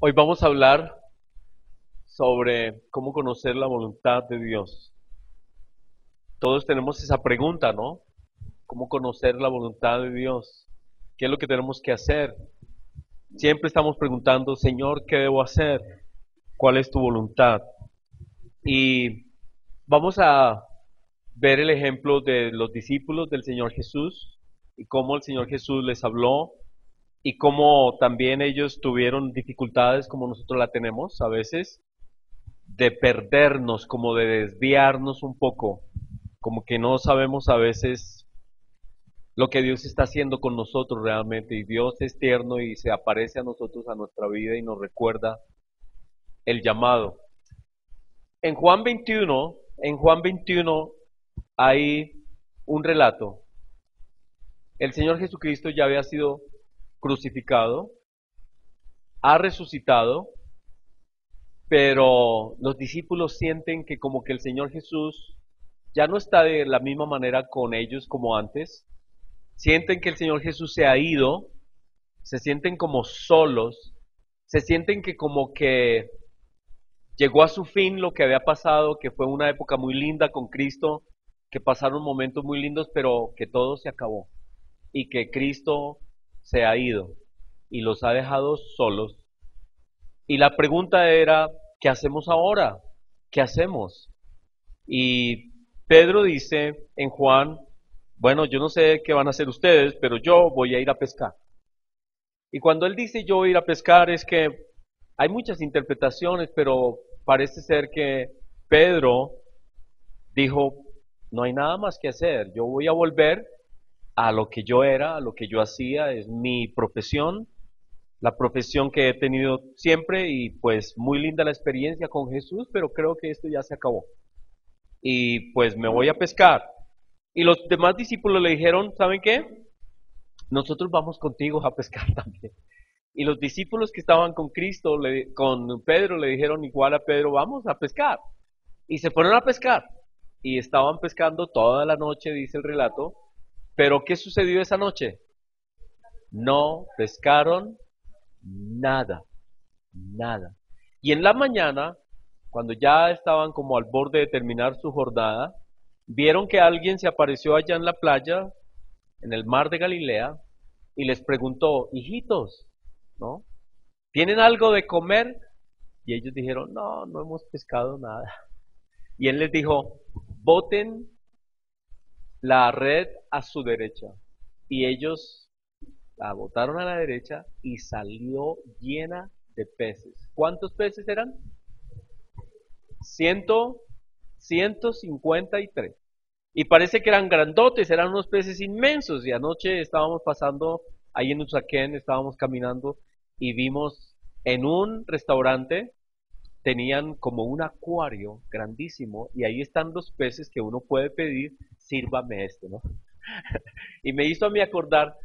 Hoy vamos a hablar sobre cómo conocer la voluntad de Dios. Todos tenemos esa pregunta, ¿no? ¿Cómo conocer la voluntad de Dios? ¿Qué es lo que tenemos que hacer? Siempre estamos preguntando, Señor, ¿qué debo hacer? ¿Cuál es tu voluntad? Y vamos a ver el ejemplo de los discípulos del Señor Jesús y cómo el Señor Jesús les habló y cómo también ellos tuvieron dificultades como nosotros la tenemos a veces de perdernos, como de desviarnos un poco, como que no sabemos a veces lo que Dios está haciendo con nosotros realmente. Y Dios es tierno y se aparece a nosotros, a nuestra vida y nos recuerda el llamado. En Juan 21 hay un relato. El Señor Jesucristo ya había sido crucificado, ha resucitado, pero los discípulos sienten que como que el Señor Jesús ya no está de la misma manera con ellos como antes. Sienten que el Señor Jesús se ha ido, se sienten como solos, se sienten que como que llegó a su fin lo que había pasado, que fue una época muy linda con Cristo, que pasaron momentos muy lindos, pero que todo se acabó y que Cristo se ha ido y los ha dejado solos. Y la pregunta era, ¿qué hacemos ahora? ¿Qué hacemos? Y Pedro dice en Juan, bueno, yo no sé qué van a hacer ustedes, pero yo voy a ir a pescar. Y cuando él dice yo voy a ir a pescar es que hay muchas interpretaciones, pero parece ser que Pedro dijo, no hay nada más que hacer, yo voy a volver a lo que yo era, a lo que yo hacía, es mi profesión, la profesión que he tenido siempre y pues muy linda la experiencia con Jesús, pero creo que esto ya se acabó. Y pues me voy a pescar. Y los demás discípulos le dijeron, ¿saben qué? Nosotros vamos contigo a pescar también. Y los discípulos que estaban con Cristo, con Pedro, le dijeron igual a Pedro, vamos a pescar. Y se fueron a pescar. Y estaban pescando toda la noche, dice el relato. Pero ¿qué sucedió esa noche? No pescaron nada, nada. Y en la mañana, cuando ya estaban como al borde de terminar su jornada, vieron que alguien se apareció allá en la playa, en el mar de Galilea, y les preguntó, hijitos, ¿no? ¿Tienen algo de comer? Y ellos dijeron, no, no hemos pescado nada. Y él les dijo, boten la red a su derecha. Y ellos la botaron a la derecha y salió llena de peces. ¿Cuántos peces eran? Ciento, 153. Y parece que eran grandotes, eran unos peces inmensos. Y anoche estábamos pasando ahí en Usaquén, estábamos caminando y vimos en un restaurante, tenían como un acuario grandísimo y ahí están los peces que uno puede pedir, sírvame este, ¿no? Y me hizo a mí acordar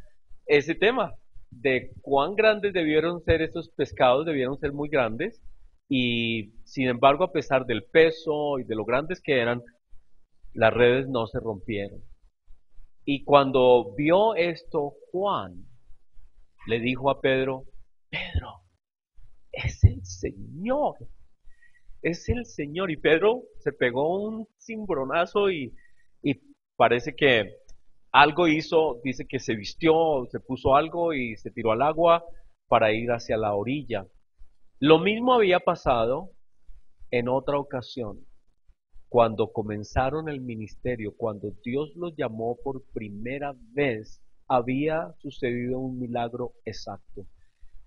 ese tema de cuán grandes debieron ser estos pescados, debieron ser muy grandes y sin embargo a pesar del peso y de lo grandes que eran, las redes no se rompieron. Y cuando vio esto Juan, le dijo a Pedro, Pedro, es el Señor, es el Señor. Y Pedro se pegó un cimbronazo y parece que algo hizo, dice que se vistió, se puso algo y se tiró al agua para ir hacia la orilla. Lo mismo había pasado en otra ocasión, cuando comenzaron el ministerio, cuando Dios los llamó por primera vez, había sucedido un milagro exacto.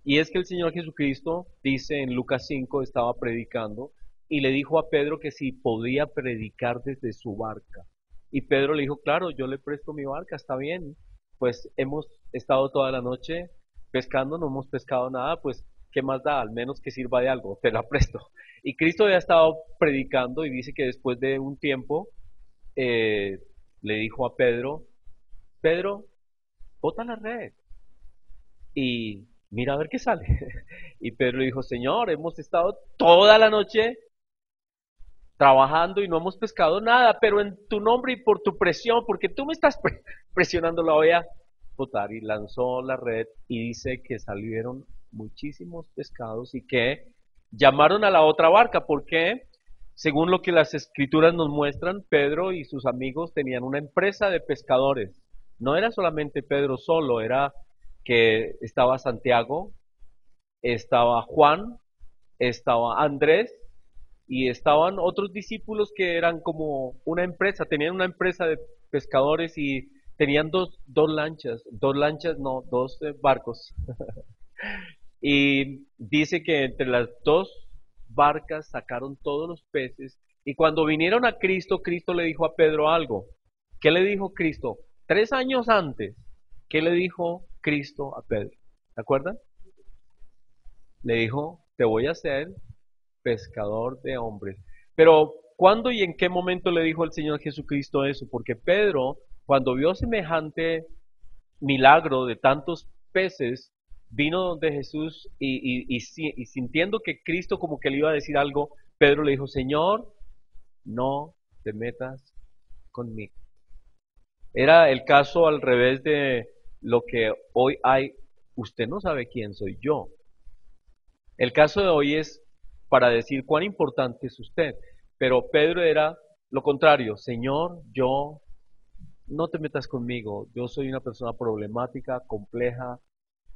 Y es que el Señor Jesucristo dice en Lucas 5, estaba predicando y le dijo a Pedro que si podía predicar desde su barca. Y Pedro le dijo, claro, yo le presto mi barca, está bien. Pues hemos estado toda la noche pescando, no hemos pescado nada, pues ¿qué más da? Al menos que sirva de algo, te la presto. Y Cristo había estado predicando y dice que después de un tiempo eh, le dijo a Pedro, Pedro, bota la red y mira a ver qué sale. Y Pedro le dijo, Señor, hemos estado toda la noche trabajando y no hemos pescado nada, pero en tu nombre y por tu presión, porque tú me estás presionando, la voy a botar. Y lanzó la red y dice que salieron muchísimos pescados y que llamaron a la otra barca porque, según lo que las escrituras nos muestran, Pedro y sus amigos tenían una empresa de pescadores. No era solamente Pedro solo, era que estaba Santiago, estaba Juan, estaba Andrés y estaban otros discípulos que eran como una empresa, tenían una empresa de pescadores y tenían dos lanchas, no, dos barcos. Y dice que entre las dos barcas sacaron todos los peces y cuando vinieron a Cristo, Cristo le dijo a Pedro algo. ¿Qué le dijo Cristo? 3 años antes, ¿qué le dijo Cristo a Pedro? ¿Se acuerdan? Le dijo, te voy a hacer pescador de hombres. Pero, ¿cuándo y en qué momento le dijo el Señor Jesucristo eso? Porque Pedro, cuando vio semejante milagro de tantos peces, vino donde Jesús y sintiendo que Cristo como que le iba a decir algo, Pedro le dijo, Señor, no te metas conmigo. Era el caso al revés de lo que hoy hay. Usted no sabe quién soy yo. El caso de hoy es para decir cuán importante es usted. Pero Pedro era lo contrario. Señor, yo no te metas conmigo. Yo soy una persona problemática, compleja.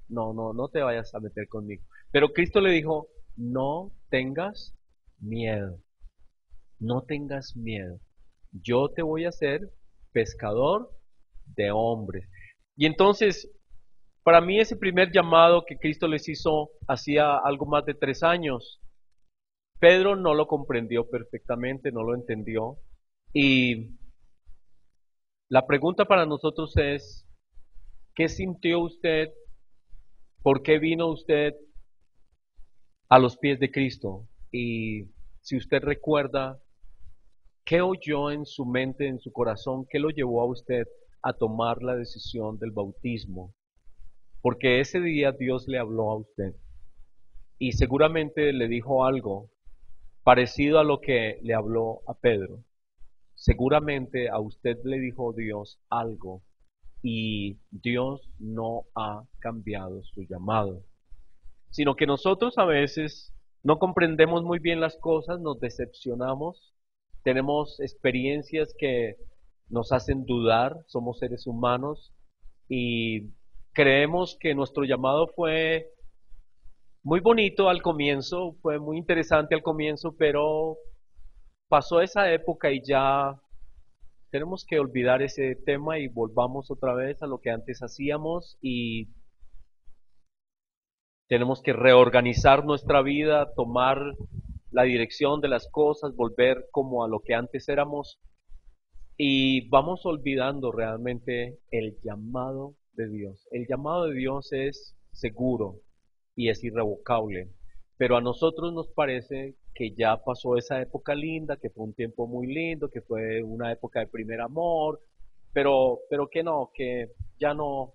No te vayas a meter conmigo. Pero Cristo le dijo, no tengas miedo. No tengas miedo. Yo te voy a hacer pescador de hombres. Y entonces, para mí ese primer llamado que Cristo les hizo hacía algo más de 3 años. Pedro no lo comprendió perfectamente, no lo entendió. Y la pregunta para nosotros es, ¿qué sintió usted? ¿Por qué vino usted a los pies de Cristo? Y si usted recuerda, ¿qué oyó en su mente, en su corazón? ¿Qué lo llevó a usted a tomar la decisión del bautismo? Porque ese día Dios le habló a usted y seguramente le dijo algo parecido a lo que le habló a Pedro. Seguramente a usted le dijo Dios algo y Dios no ha cambiado su llamado, sino que nosotros a veces no comprendemos muy bien las cosas, nos decepcionamos, tenemos experiencias que nos hacen dudar, somos seres humanos y creemos que nuestro llamado fue muy bonito al comienzo, fue muy interesante al comienzo, pero pasó esa época y ya tenemos que olvidar ese tema y volvamos otra vez a lo que antes hacíamos y tenemos que reorganizar nuestra vida, tomar la dirección de las cosas, volver como a lo que antes éramos y vamos olvidando realmente el llamado de Dios. El llamado de Dios es seguro y es irrevocable, pero a nosotros nos parece que ya pasó esa época linda, que fue un tiempo muy lindo, que fue una época de primer amor, pero que no, que ya no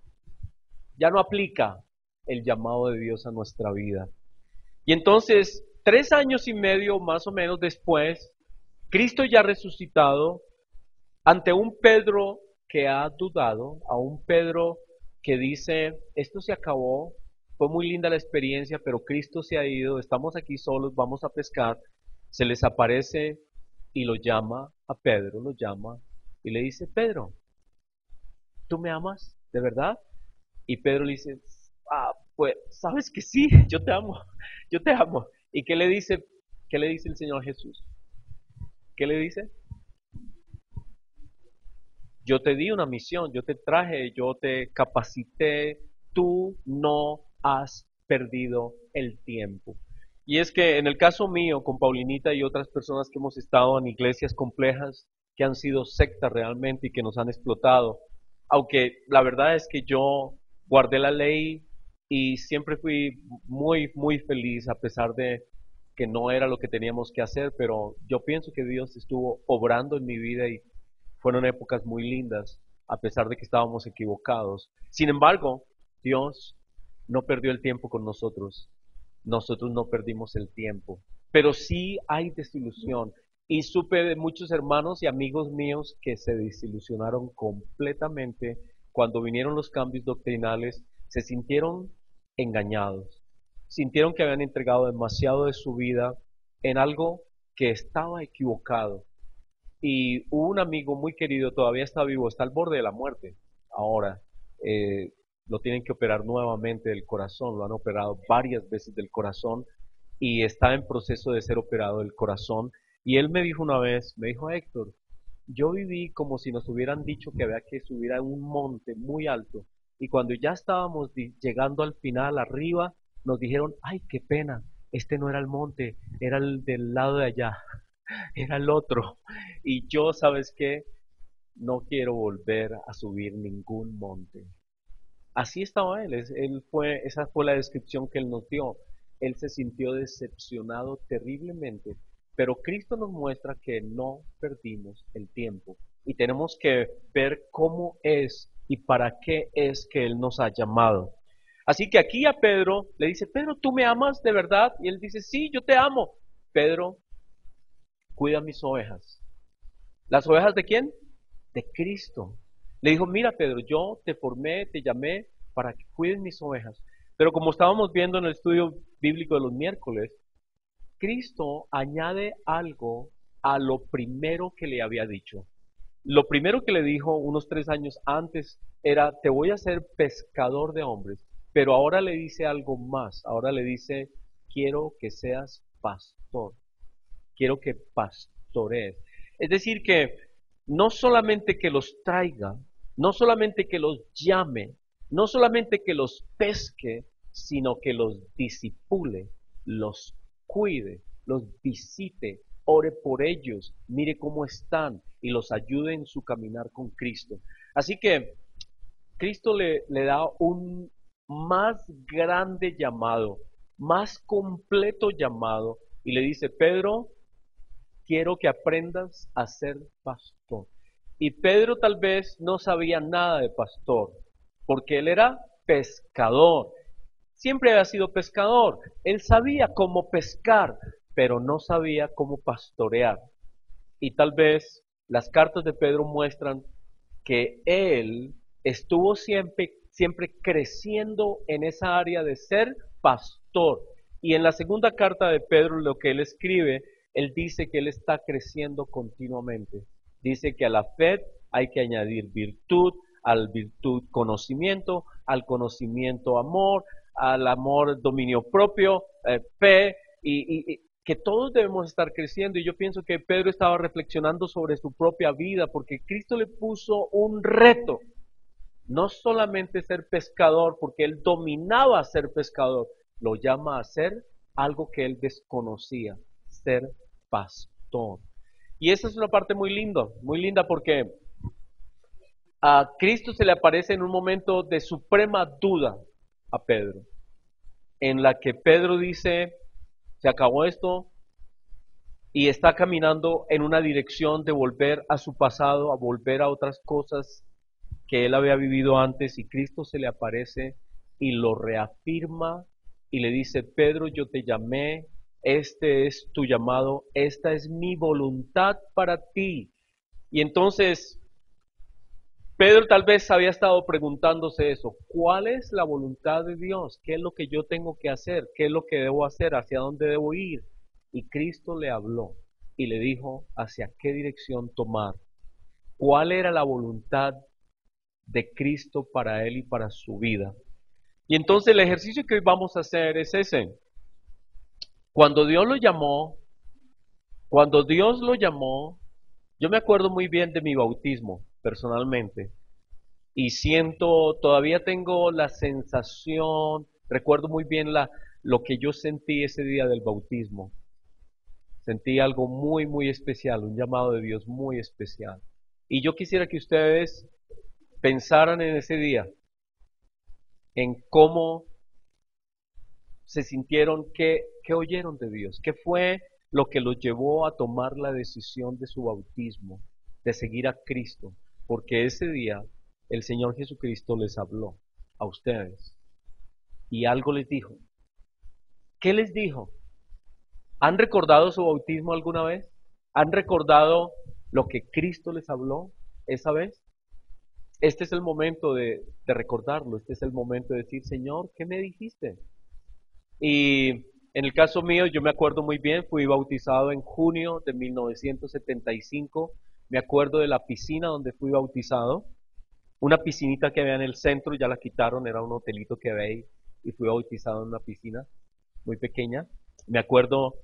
aplica el llamado de Dios a nuestra vida. Y entonces, 3 años y medio más o menos después, Cristo ya resucitado, ante un Pedro que ha dudado, a un Pedro que dice, esto se acabó, fue muy linda la experiencia, pero Cristo se ha ido, estamos aquí solos, vamos a pescar, se les aparece y lo llama a Pedro, lo llama y le dice, Pedro, ¿tú me amas de verdad? Y Pedro le dice, pues, sabes que sí, yo te amo, yo te amo. ¿Y qué le dice el Señor Jesús? ¿Qué le dice? Yo te di una misión, yo te traje, yo te capacité, tú no has perdido el tiempo. Y es que en el caso mío, con Paulinita y otras personas que hemos estado en iglesias complejas, que han sido sectas realmente y que nos han explotado, aunque la verdad es que yo guardé la ley y siempre fui muy feliz a pesar de que no era lo que teníamos que hacer, pero yo pienso que Dios estuvo obrando en mi vida y fueron épocas muy lindas, a pesar de que estábamos equivocados. Sin embargo, Dios no perdió el tiempo con nosotros. Nosotros no perdimos el tiempo. Pero sí hay desilusión. Y supe de muchos hermanos y amigos míos que se desilusionaron completamente cuando vinieron los cambios doctrinales, se sintieron engañados. sintieron que habían entregado demasiado de su vida en algo que estaba equivocado. Y un amigo muy querido, todavía está vivo, está al borde de la muerte. Ahora, eh, lo tienen que operar nuevamente del corazón, lo han operado varias veces del corazón y está en proceso de ser operado del corazón. Y él me dijo una vez, me dijo, Héctor, yo viví como si nos hubieran dicho que había que subir a un monte muy alto. Y cuando ya estábamos llegando al final, arriba, nos dijeron, ay, qué pena, este no era el monte, era el del lado de allá, era el otro. Y yo, ¿sabes qué? No quiero volver a subir ningún monte. Así estaba él, esa fue la descripción que él nos dio. Él se sintió decepcionado terriblemente, pero Cristo nos muestra que no perdimos el tiempo y tenemos que ver cómo es y para qué es que Él nos ha llamado. Así que aquí a Pedro le dice, Pedro, ¿tú me amas de verdad? Y él dice, sí, yo te amo. Pedro, cuida mis ovejas. ¿Las ovejas de quién? De Cristo. Le dijo, mira Pedro, yo te formé, te llamé para que cuides mis ovejas. Pero como estábamos viendo en el estudio bíblico de los miércoles, Cristo añade algo a lo primero que le había dicho. Lo primero que le dijo unos 3 años antes era, te voy a hacer pescador de hombres. Pero ahora le dice algo más. Ahora le dice, quiero que seas pastor. Quiero que pastorees. Es decir, que no solamente que los traiga, no solamente que los llame, no solamente que los pesque, sino que los disipule, los cuide, los visite, ore por ellos, mire cómo están y los ayude en su caminar con Cristo. Así que Cristo le da un más grande llamado, más completo llamado, y le dice, Pedro, quiero que aprendas a ser pastor. Y Pedro tal vez no sabía nada de pastor, porque él era pescador. Siempre había sido pescador. Él sabía cómo pescar, pero no sabía cómo pastorear. Y tal vez las cartas de Pedro muestran que él estuvo siempre creciendo en esa área de ser pastor. Y en la segunda carta de Pedro, lo que él escribe, él dice que él está creciendo continuamente. Dice que a la fe hay que añadir virtud, al virtud conocimiento, al conocimiento amor, al amor dominio propio, fe, y que todos debemos estar creciendo. Y yo pienso que Pedro estaba reflexionando sobre su propia vida, porque Cristo le puso un reto, no solamente ser pescador, porque él dominaba ser pescador, lo llama a ser algo que él desconocía, ser pastor. Y esa es una parte muy linda porque a Cristo se le aparece en un momento de suprema duda a Pedro, en la que Pedro dice, se acabó esto, y está caminando en una dirección de volver a su pasado, a volver a otras cosas que él había vivido antes, y Cristo se le aparece y lo reafirma y le dice, Pedro, yo te llamé, este es tu llamado, esta es mi voluntad para ti. Y entonces Pedro tal vez había estado preguntándose eso, ¿cuál es la voluntad de Dios? ¿Qué es lo que yo tengo que hacer? ¿Qué es lo que debo hacer? ¿Hacia dónde debo ir? Y Cristo le habló y le dijo hacia qué dirección tomar. ¿Cuál era la voluntad de Cristo para él y para su vida? Y entonces el ejercicio que hoy vamos a hacer es ese. Cuando Dios lo llamó, cuando Dios lo llamó, yo me acuerdo muy bien de mi bautismo, personalmente. Y siento, todavía tengo la sensación, recuerdo muy bien lo que yo sentí ese día del bautismo. Sentí algo muy especial, un llamado de Dios muy especial. Y yo quisiera que ustedes pensaran en ese día, en cómo se sintieron, qué oyeron de Dios, qué fue lo que los llevó a tomar la decisión de su bautismo, de seguir a Cristo, porque ese día el Señor Jesucristo les habló a ustedes y algo les dijo. ¿Qué les dijo? ¿Han recordado su bautismo alguna vez? ¿Han recordado lo que Cristo les habló esa vez? Este es el momento de recordarlo, este es el momento de decir, Señor, ¿qué me dijiste? Y en el caso mío, yo me acuerdo muy bien, fui bautizado en junio de 1975. Me acuerdo de la piscina donde fui bautizado. Una piscinita que había en el centro, ya la quitaron, era un hotelito que había ahí. Y fui bautizado en una piscina muy pequeña. Me acuerdo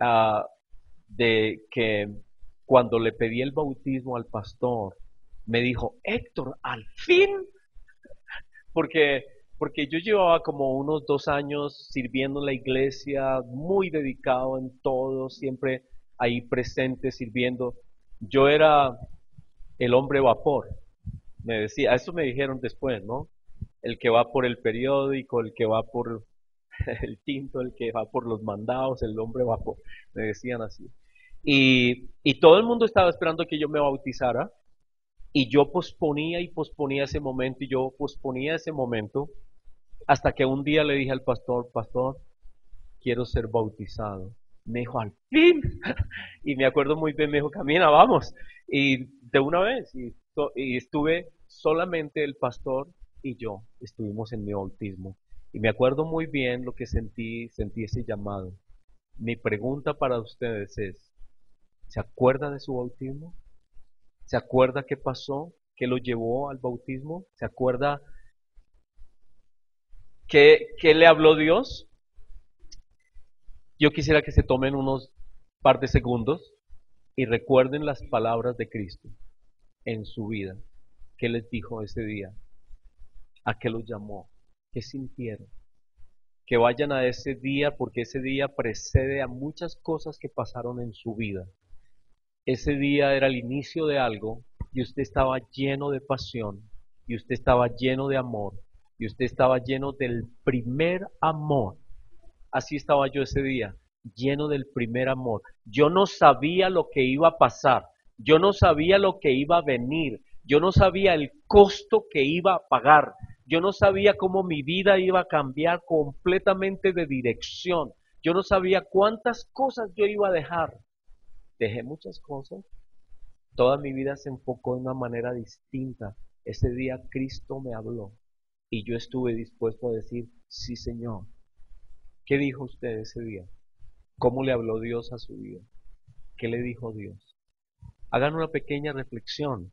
ah, de que cuando le pedí el bautismo al pastor, me dijo, Héctor, al fin, porque, porque yo llevaba como unos 2 años sirviendo en la iglesia, muy dedicado en todo, siempre ahí presente, sirviendo. Yo era el hombre vapor, me decía, eso me dijeron después, ¿no? El que va por el periódico, el que va por el tinto, el que va por los mandados, el hombre vapor, me decían así. Y todo el mundo estaba esperando que yo me bautizara, y yo posponía y posponía ese momento, y yo posponía ese momento, hasta que un día le dije al pastor, pastor, quiero ser bautizado. Me dijo, al fin. Y me acuerdo muy bien, me dijo, camina, vamos. Y de una vez, y estuve solamente el pastor y yo, estuvimos en mi bautismo. Y me acuerdo muy bien lo que sentí ese llamado. Mi pregunta para ustedes es, ¿se acuerda de su bautismo? ¿Se acuerda qué pasó? ¿Qué lo llevó al bautismo? ¿Se acuerda qué le habló Dios? Yo quisiera que se tomen unos par de segundos y recuerden las palabras de Cristo en su vida. ¿Qué les dijo ese día? ¿A qué los llamó? ¿Qué sintieron? Que vayan a ese día porque ese día precede a muchas cosas que pasaron en su vida. Ese día era el inicio de algo y usted estaba lleno de pasión y usted estaba lleno de amor y usted estaba lleno del primer amor. Así estaba yo ese día, lleno del primer amor. Yo no sabía lo que iba a pasar, yo no sabía lo que iba a venir, yo no sabía el costo que iba a pagar, yo no sabía cómo mi vida iba a cambiar completamente de dirección, yo no sabía cuántas cosas yo iba a dejar. Dejé muchas cosas, toda mi vida se enfocó de una manera distinta. Ese día Cristo me habló y yo estuve dispuesto a decir, sí, Señor. ¿Qué dijo usted ese día? ¿Cómo le habló Dios a su vida? ¿Qué le dijo Dios? Hagan una pequeña reflexión.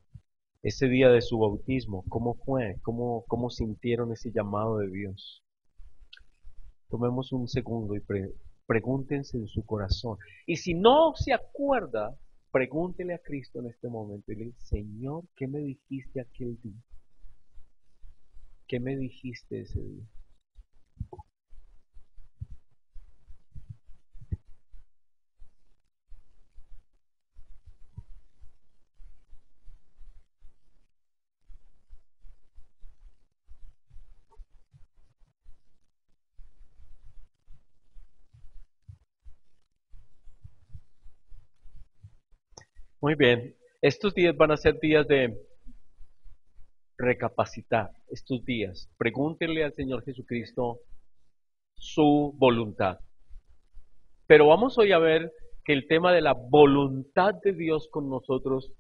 Ese día de su bautismo, ¿cómo fue? ¿Cómo sintieron ese llamado de Dios? Tomemos un segundo y pregúntense en su corazón. Y si no se acuerda, pregúntele a Cristo en este momento y le dice, Señor, ¿qué me dijiste aquel día? ¿Qué me dijiste ese día? Muy bien. Estos días van a ser días de recapacitar. Estos días. Pregúntenle al Señor Jesucristo su voluntad. Pero vamos hoy a ver que el tema de la voluntad de Dios con nosotros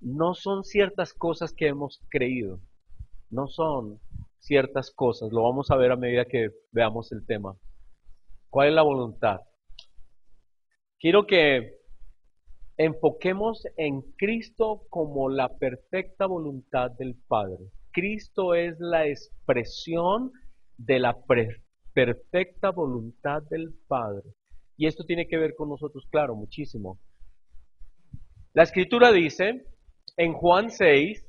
no son ciertas cosas que hemos creído, no son ciertas cosas, lo vamos a ver a medida que veamos el tema. ¿Cuál es la voluntad? Quiero que enfoquemos en Cristo como la perfecta voluntad del Padre. Cristo es la expresión de la perfecta voluntad del Padre. Y esto tiene que ver con nosotros, claro, muchísimo. La escritura dice en Juan 6,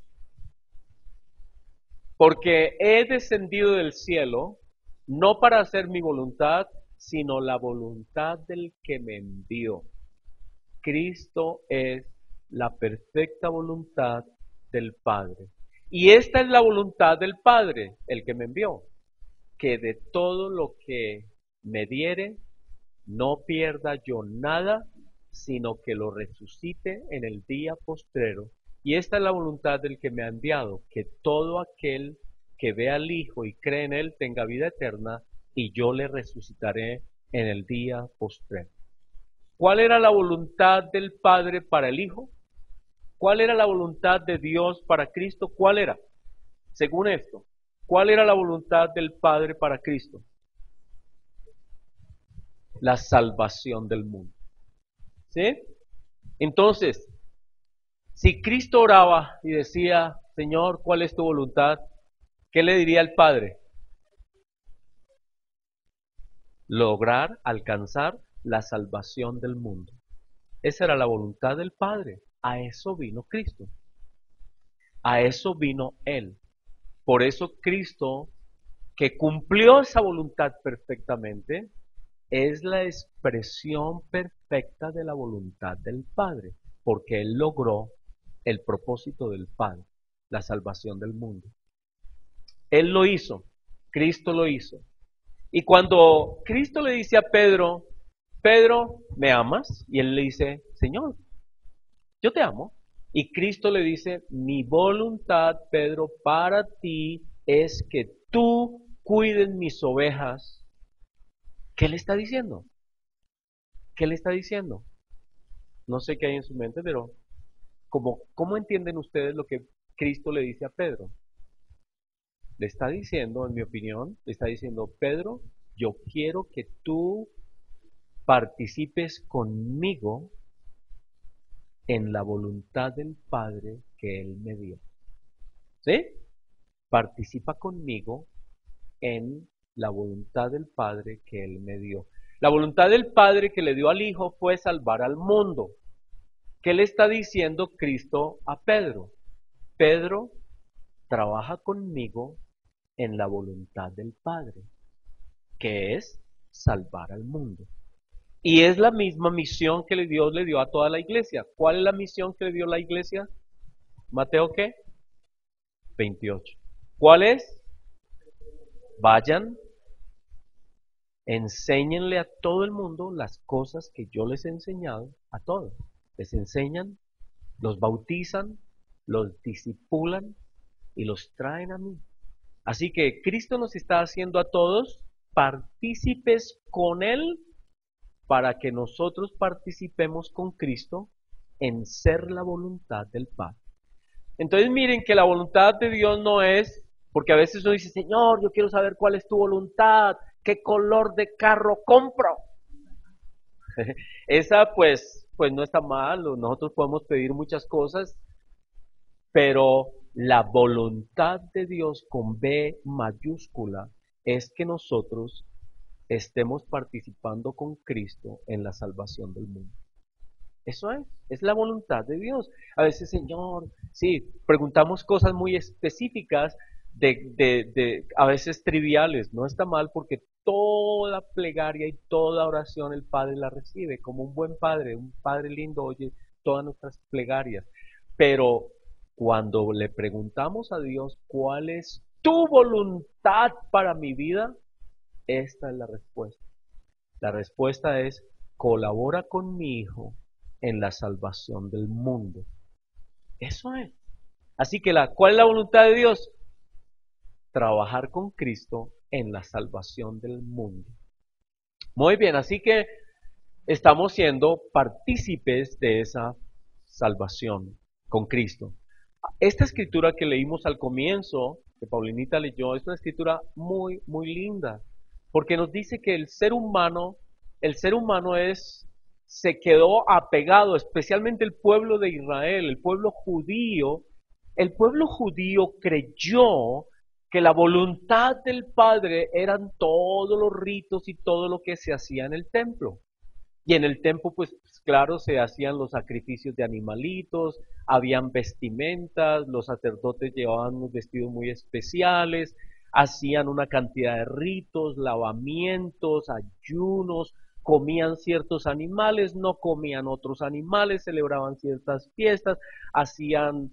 porque he descendido del cielo, no para hacer mi voluntad, sino la voluntad del que me envió. Cristo es la perfecta voluntad del Padre. Y esta es la voluntad del Padre, el que me envió, que de todo lo que me diere, no pierda yo nada, sino que lo resucite en el día postrero. Y esta es la voluntad del que me ha enviado, que todo aquel que ve al Hijo y cree en Él tenga vida eterna, y yo le resucitaré en el día postrero. ¿Cuál era la voluntad del Padre para el Hijo? ¿Cuál era la voluntad de Dios para Cristo? ¿Cuál era? Según esto, ¿cuál era la voluntad del Padre para Cristo? la salvación del mundo. ¿Sí? Entonces, si Cristo oraba y decía, Señor, ¿cuál es tu voluntad? ¿Qué le diría al Padre? Lograr, alcanzar la salvación del mundo. Esa era la voluntad del Padre. A eso vino Cristo. A eso vino Él. Por eso Cristo, que cumplió esa voluntad perfectamente, es la expresión perfecta de la voluntad del Padre, porque Él logró el propósito del Padre, la salvación del mundo. Él lo hizo, Cristo lo hizo. Y cuando Cristo le dice a Pedro, Pedro, ¿me amas? Y él le dice, Señor, yo te amo. Y Cristo le dice, mi voluntad, Pedro, para ti es que tú cuides mis ovejas. ¿Qué le está diciendo? ¿Qué le está diciendo? No sé qué hay en su mente, pero ¿cómo entienden ustedes lo que Cristo le dice a Pedro? Le está diciendo, en mi opinión, le está diciendo, Pedro, yo quiero que tú participes conmigo en la voluntad del Padre que Él me dio. ¿Sí? Participa conmigo en la voluntad del Padre que Él me dio. La voluntad del Padre que le dio al Hijo fue salvar al mundo. ¿Qué le está diciendo Cristo a Pedro? Pedro, trabaja conmigo en la voluntad del Padre, que es salvar al mundo. Y es la misma misión que Dios le dio a toda la iglesia. ¿Cuál es la misión que le dio la iglesia? Mateo, ¿qué? 28. ¿Cuál es? Vayan, enséñenle a todo el mundo las cosas que yo les he enseñado a todos. Les enseñan, los bautizan, los discipulan y los traen a mí. Así que Cristo nos está haciendo a todos partícipes con Él para que nosotros participemos con Cristo en ser la voluntad del Padre. Entonces miren que la voluntad de Dios no es, porque a veces uno dice, Señor, yo quiero saber cuál es tu voluntad, qué color de carro compro. Esa pues no está mal, nosotros podemos pedir muchas cosas, pero la voluntad de Dios con B mayúscula es que nosotros estemos participando con Cristo en la salvación del mundo. Eso es la voluntad de Dios. A veces, Señor, sí, preguntamos cosas muy específicas a veces triviales. No está mal porque toda plegaria y toda oración el Padre la recibe como un Padre lindo oye todas nuestras plegarias. Pero cuando le preguntamos a Dios, ¿cuál es tu voluntad para mi vida? Esta es la respuesta. La respuesta es, colabora con mi Hijo en la salvación del mundo. Eso es. Así que ¿cuál es la voluntad de Dios? Trabajar con Cristo en la salvación del mundo. Muy bien, así que estamos siendo partícipes de esa salvación con Cristo. Esta escritura que leímos al comienzo, que Paulinita leyó, es una escritura muy, muy linda, porque nos dice que el ser humano se quedó apegado, especialmente el pueblo de Israel, el pueblo judío creyó que la voluntad del Padre eran todos los ritos y todo lo que se hacía en el templo. Y en el templo, pues claro, se hacían los sacrificios de animalitos, habían vestimentas, los sacerdotes llevaban unos vestidos muy especiales, hacían una cantidad de ritos, lavamientos, ayunos, comían ciertos animales, no comían otros animales, celebraban ciertas fiestas, hacían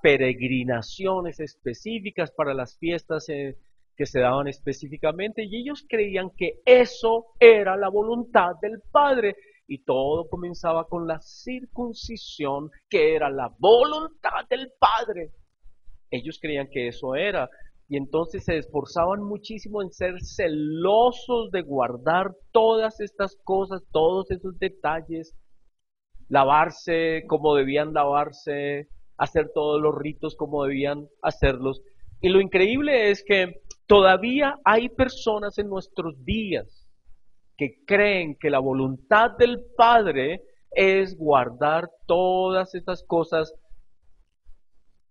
peregrinaciones específicas para las fiestas que se daban específicamente, y ellos creían que eso era la voluntad del Padre, y todo comenzaba con la circuncisión, que era la voluntad del Padre. Ellos creían que eso era, y entonces se esforzaban muchísimo en ser celosos de guardar todas estas cosas, todos esos detalles, lavarse como debían lavarse, hacer todos los ritos como debían hacerlos. Y lo increíble es que todavía hay personas en nuestros días que creen que la voluntad del Padre es guardar todas estas cosas,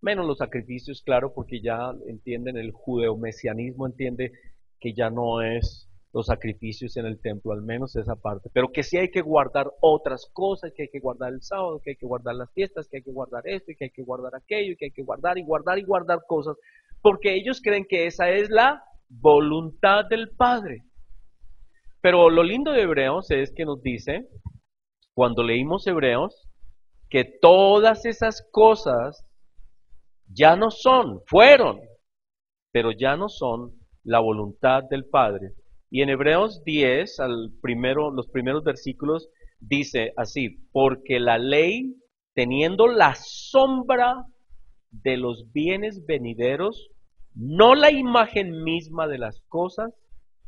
menos los sacrificios, claro, porque ya entienden, el judeomesianismo entiende que ya no es los sacrificios en el templo, al menos esa parte, pero que sí hay que guardar otras cosas, que hay que guardar el sábado, que hay que guardar las fiestas, que hay que guardar esto, y que hay que guardar aquello, y que hay que guardar y guardar y guardar cosas, porque ellos creen que esa es la voluntad del Padre. Pero lo lindo de Hebreos es que nos dice, cuando leímos Hebreos, que todas esas cosas ya no son, fueron, pero ya no son la voluntad del Padre. Y en Hebreos 10, los primeros versículos, dice así, porque la ley, teniendo la sombra de los bienes venideros, no la imagen misma de las cosas,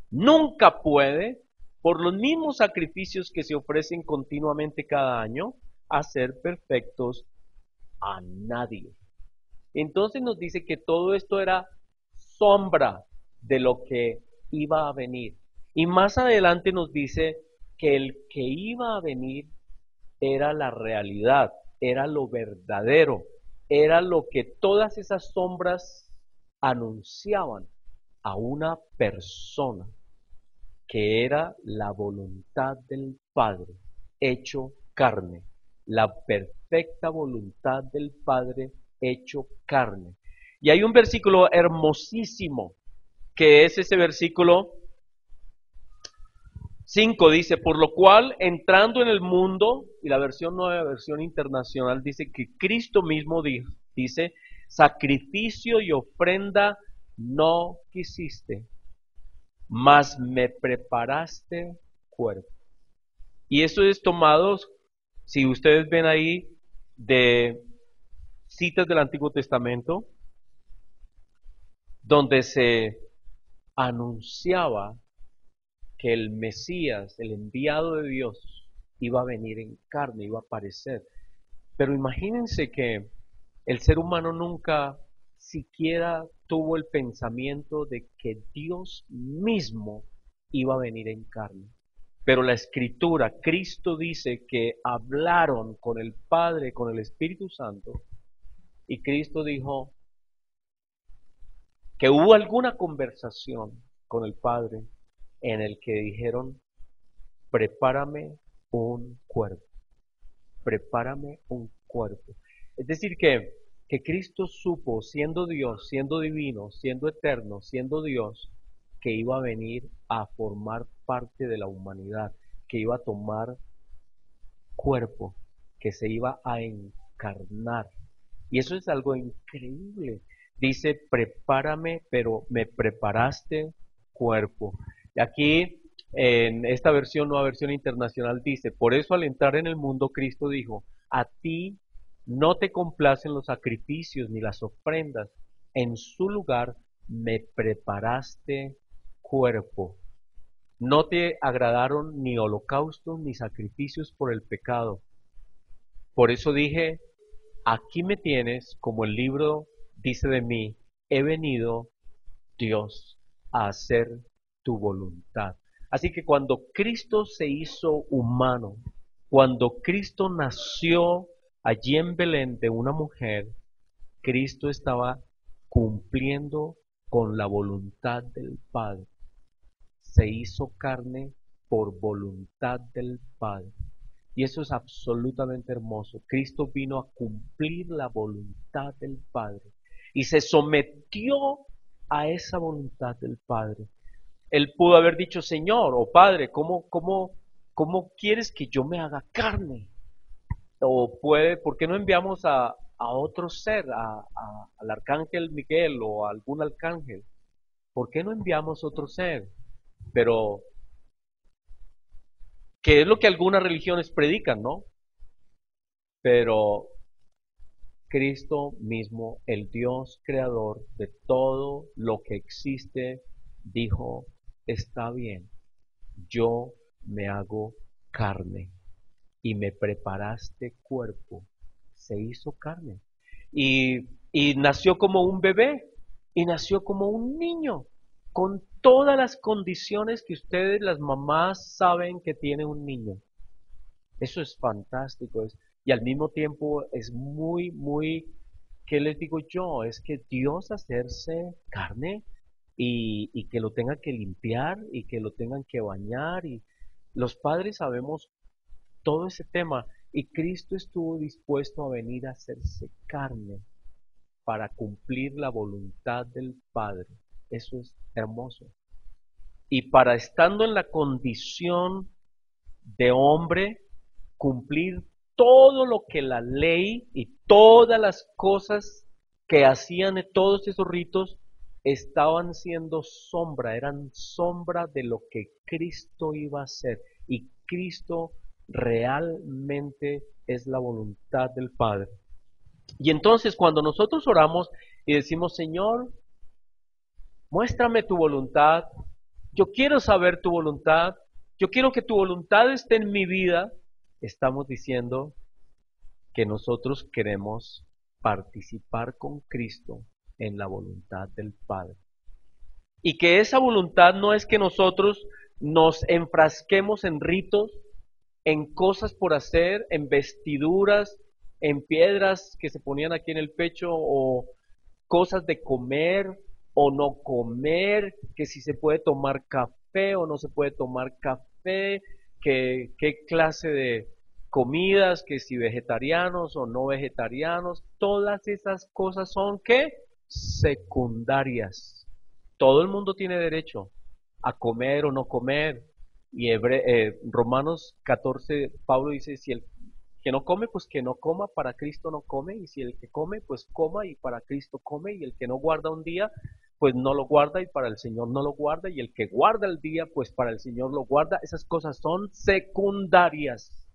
nunca puede, por los mismos sacrificios que se ofrecen continuamente cada año, hacer perfectos a nadie. Entonces nos dice que todo esto era sombra de lo que iba a venir. Y más adelante nos dice que el que iba a venir era la realidad, era lo verdadero, era lo que todas esas sombras anunciaban a una persona, que era la voluntad del Padre hecho carne, la perfecta voluntad del Padre hecho carne. Y hay un versículo hermosísimo, que es ese versículo 5, dice, por lo cual, entrando en el mundo, y la versión nueva, versión internacional, dice que Cristo mismo dice, sacrificio y ofrenda no quisiste, mas me preparaste cuerpo. Y esto es tomado, si ustedes ven ahí, de citas del Antiguo Testamento, donde se anunciaba que el Mesías, el enviado de Dios, iba a venir en carne, iba a aparecer. Pero imagínense que el ser humano nunca siquiera tuvo el pensamiento de que Dios mismo iba a venir en carne. Pero la Escritura, Cristo dice que hablaron con el Padre, con el Espíritu Santo, y Cristo dijo que hubo alguna conversación con el Padre en el que dijeron, prepárame un cuerpo, prepárame un cuerpo. Es decir, que Cristo supo, siendo Dios, siendo divino, siendo eterno, siendo Dios, que iba a venir a formar parte de la humanidad, que iba a tomar cuerpo, que se iba a encarnar. Y eso es algo increíble. Dice, prepárame, pero me preparaste cuerpo. Y aquí, en esta versión, nueva versión internacional, dice, por eso al entrar en el mundo, Cristo dijo, a ti no te complacen los sacrificios ni las ofrendas, en su lugar me preparaste cuerpo. No te agradaron ni holocaustos ni sacrificios por el pecado. Por eso dije, aquí me tienes, como el libro dice de mí, he venido, Dios, a hacer tu voluntad. Así que cuando Cristo se hizo humano, cuando Cristo nació allí en Belén de una mujer, Cristo estaba cumpliendo con la voluntad del Padre. Se hizo carne por voluntad del Padre. Y eso es absolutamente hermoso. Cristo vino a cumplir la voluntad del Padre y se sometió a esa voluntad del Padre. Él pudo haber dicho, Señor o Padre, ¿cómo quieres que yo me haga carne? O ¿por qué no enviamos a otro ser, al arcángel Miguel o a algún arcángel? ¿Por qué no enviamos otro ser? Pero, que es lo que algunas religiones predican, ¿no? Pero Cristo mismo, el Dios creador de todo lo que existe, dijo, está bien, yo me hago carne y me preparaste cuerpo. Se hizo carne y nació como un bebé y nació como un niño. con todas las condiciones que ustedes, las mamás, saben que tiene un niño. Eso es fantástico. Y al mismo tiempo es muy, muy, ¿qué les digo yo? Es que Dios hacerse carne y que lo tengan que limpiar y que lo tengan que bañar. Y los padres sabemos todo ese tema. Y Cristo estuvo dispuesto a venir a hacerse carne para cumplir la voluntad del Padre. Eso es hermoso. Y para estando en la condición de hombre, cumplir todo lo que la ley y todas las cosas que hacían de todos esos ritos estaban siendo sombra, eran sombra de lo que Cristo iba a hacer. Y Cristo realmente es la voluntad del Padre. Y entonces cuando nosotros oramos y decimos, Señor, muéstrame tu voluntad, yo quiero saber tu voluntad, yo quiero que tu voluntad esté en mi vida, estamos diciendo que nosotros queremos participar con Cristo en la voluntad del Padre. Y que esa voluntad no es que nosotros nos enfrasquemos en ritos, en cosas por hacer, en vestiduras, en piedras que se ponían aquí en el pecho o cosas de comer o no comer, que si se puede tomar café o no se puede tomar café, que qué clase de comidas, que si vegetarianos o no vegetarianos, todas esas cosas son ¿qué? Secundarias. Todo el mundo tiene derecho a comer o no comer. Y Romanos 14, Pablo dice, si el que no come, pues que no coma, para Cristo no come, y si el que come, pues coma y para Cristo come, y el que no guarda un día, pues no lo guarda y para el Señor no lo guarda, y el que guarda el día, pues para el Señor lo guarda. Esas cosas son secundarias,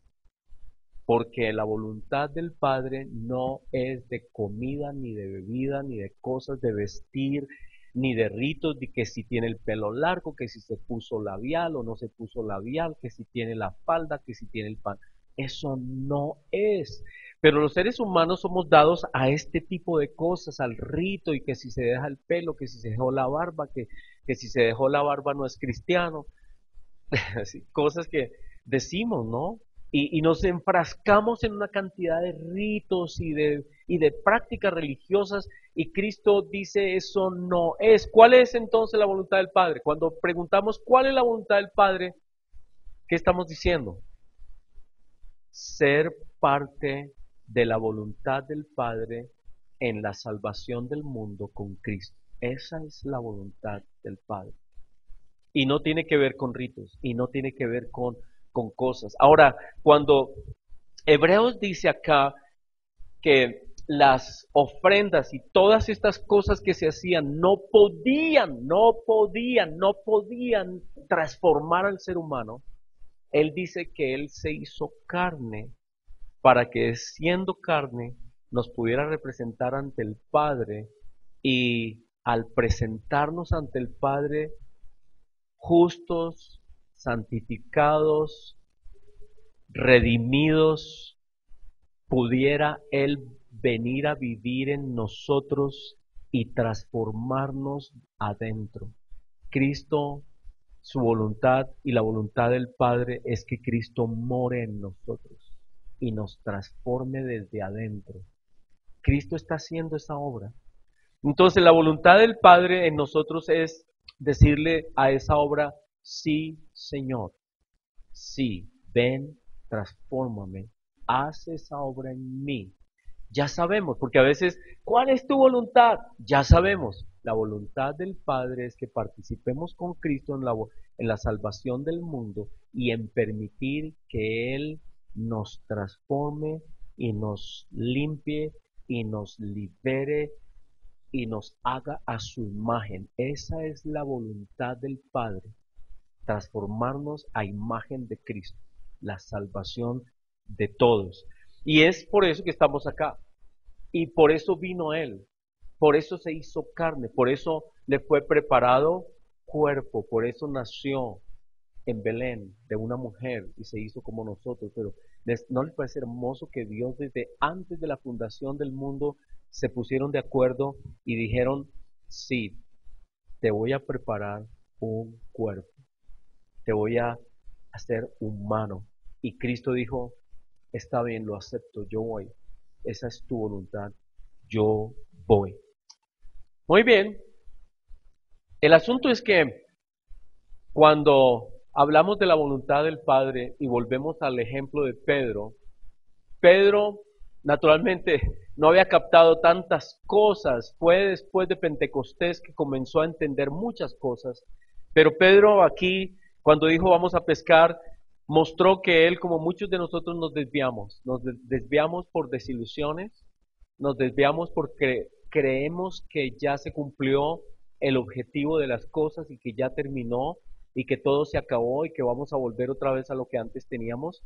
porque la voluntad del Padre no es de comida, ni de bebida, ni de cosas de vestir, ni de ritos, ni que si tiene el pelo largo, que si se puso labial o no se puso labial, que si tiene la falda, que si tiene el pan. Eso no es. Pero los seres humanos somos dados a este tipo de cosas, al rito, y que si se deja el pelo, que si se dejó la barba, que si se dejó la barba no es cristiano. Así, cosas que decimos, ¿no? Y nos enfrascamos en una cantidad de ritos y de prácticas religiosas y Cristo dice eso no es. ¿Cuál es entonces la voluntad del Padre? Cuando preguntamos cuál es la voluntad del Padre, ¿qué estamos diciendo? Ser parte de la voluntad del Padre en la salvación del mundo con Cristo. Esa es la voluntad del Padre. Y no tiene que ver con ritos, y no tiene que ver con cosas. Ahora, cuando Hebreos dice acá que las ofrendas y todas estas cosas que se hacían no podían transformar al ser humano, él dice que él se hizo carne para que siendo carne nos pudiera representar ante el Padre y al presentarnos ante el Padre justos, santificados, redimidos, pudiera Él venir a vivir en nosotros y transformarnos adentro. Cristo, su voluntad y la voluntad del Padre es que Cristo more en nosotros y nos transforme desde adentro. Cristo está haciendo esa obra. Entonces la voluntad del Padre en nosotros es decirle a esa obra, sí, Señor, sí, ven, transfórmame, haz esa obra en mí. Ya sabemos, porque a veces, ¿cuál es tu voluntad? Ya sabemos, la voluntad del Padre es que participemos con Cristo en la salvación del mundo y en permitir que Él nos transforme y nos limpie y nos libere y nos haga a su imagen. Esa es la voluntad del Padre, transformarnos a imagen de Cristo, la salvación de todos. Y es por eso que estamos acá. Y por eso vino Él, por eso se hizo carne, por eso le fue preparado cuerpo, por eso nació en Belén de una mujer y se hizo como nosotros. Pero ¿no les parece hermoso que Dios desde antes de la fundación del mundo se pusieron de acuerdo y dijeron, sí, te voy a preparar un cuerpo, te voy a hacer humano. Y Cristo dijo, está bien, lo acepto, yo voy. Esa es tu voluntad, yo voy. Muy bien, el asunto es que cuando hablamos de la voluntad del Padre y volvemos al ejemplo de Pedro, Pedro naturalmente no había captado tantas cosas, fue después de Pentecostés que comenzó a entender muchas cosas, pero Pedro aquí, cuando dijo vamos a pescar, mostró que él, como muchos de nosotros, nos desviamos por desilusiones, nos desviamos porque creemos que ya se cumplió el objetivo de las cosas y que ya terminó y que todo se acabó y que vamos a volver otra vez a lo que antes teníamos.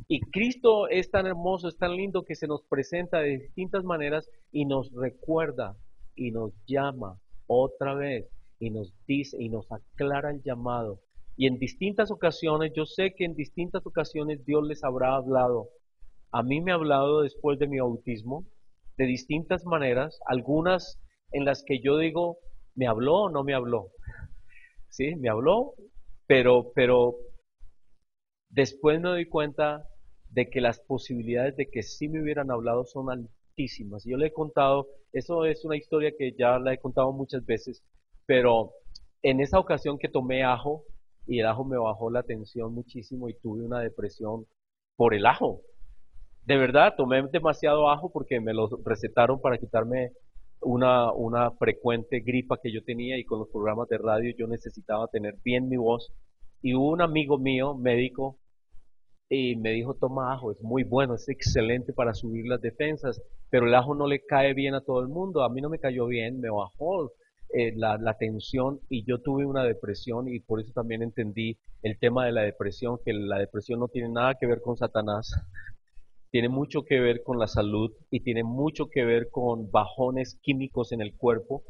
Y Cristo es tan hermoso, es tan lindo que se nos presenta de distintas maneras y nos recuerda y nos llama otra vez y nos dice y nos aclara el llamado. Y en distintas ocasiones, yo sé que en distintas ocasiones Dios les habrá hablado. A mí me ha hablado después de mi bautismo de distintas maneras, algunas en las que yo digo, ¿me habló o no me habló? Sí, me habló, pero después me doy cuenta de que las posibilidades de que sí me hubieran hablado son altísimas. Yo le he contado, eso es una historia que ya la he contado muchas veces, pero en esa ocasión que tomé ajo y el ajo me bajó la tensión muchísimo y tuve una depresión por el ajo. De verdad, tomé demasiado ajo porque me lo recetaron para quitarme una frecuente gripa que yo tenía y con los programas de radio yo necesitaba tener bien mi voz. Y hubo un amigo mío, médico, y me dijo, toma ajo, es muy bueno, es excelente para subir las defensas, pero el ajo no le cae bien a todo el mundo, a mí no me cayó bien, me bajó la tensión y yo tuve una depresión y por eso también entendí el tema de la depresión, que la depresión no tiene nada que ver con Satanás, tiene mucho que ver con la salud y tiene mucho que ver con bajones químicos en el cuerpo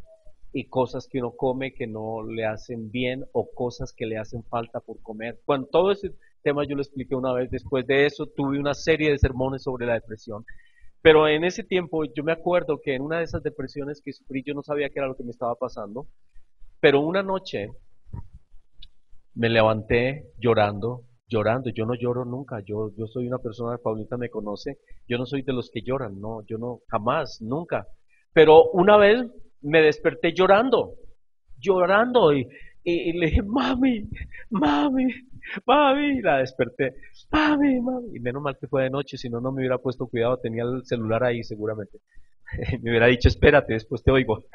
y cosas que uno come que no le hacen bien o cosas que le hacen falta por comer. Bueno, todo ese tema yo lo expliqué una vez. Después de eso tuve una serie de sermones sobre la depresión. Pero en ese tiempo yo me acuerdo que en una de esas depresiones que sufrí yo no sabía qué era lo que me estaba pasando. Pero una noche me levanté llorando, llorando. Yo no lloro nunca. Yo soy una persona, Paulita me conoce. Yo no soy de los que lloran, no, yo no, jamás, nunca. Pero una vez me desperté llorando, llorando y le dije, mami, mami, mami, y la desperté, mami, mami. Y menos mal que fue de noche, si no, no me hubiera puesto cuidado, tenía el celular ahí seguramente. Me hubiera dicho, espérate, después te oigo.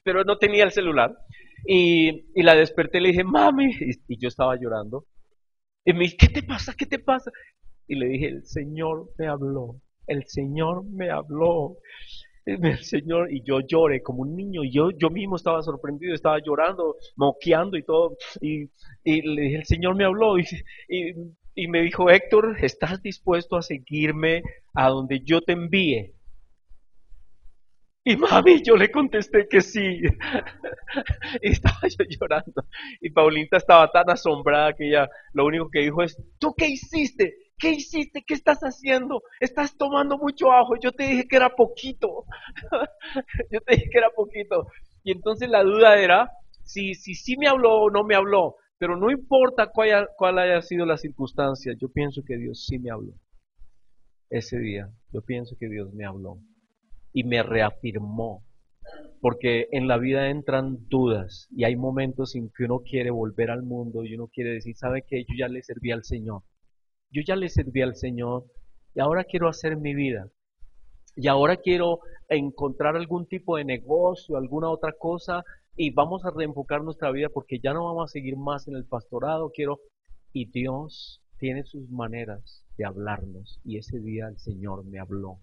Pero no tenía el celular. Y la desperté y le dije, mami, y yo estaba llorando. Y me dice, ¿qué te pasa? ¿Qué te pasa? Y le dije, el Señor me habló, el Señor me habló, el Señor, y yo lloré como un niño, y yo mismo estaba sorprendido, estaba llorando, moqueando y todo, y le dije, el Señor me habló, y, y me dijo, Héctor, ¿estás dispuesto a seguirme a donde yo te envíe? Y mami, yo le contesté que sí. Y estaba yo llorando. Y Paulita estaba tan asombrada que ella lo único que dijo es, ¿tú qué hiciste? ¿Qué hiciste? ¿Qué estás haciendo? Estás tomando mucho ajo. Yo te dije que era poquito. Yo te dije que era poquito. Y entonces la duda era si sí me habló o no me habló. Pero no importa cuál haya sido la circunstancia. Yo pienso que Dios sí me habló ese día. Yo pienso que Dios me habló y me reafirmó porque en la vida entran dudas y hay momentos en que uno quiere volver al mundo y uno quiere decir, ¿sabe qué? Yo ya le serví al Señor. Yo ya le serví al Señor y ahora quiero hacer mi vida. Y ahora quiero encontrar algún tipo de negocio, alguna otra cosa y vamos a reenfocar nuestra vida porque ya no vamos a seguir más en el pastorado. Quiero... Y Dios tiene sus maneras de hablarnos y ese día el Señor me habló.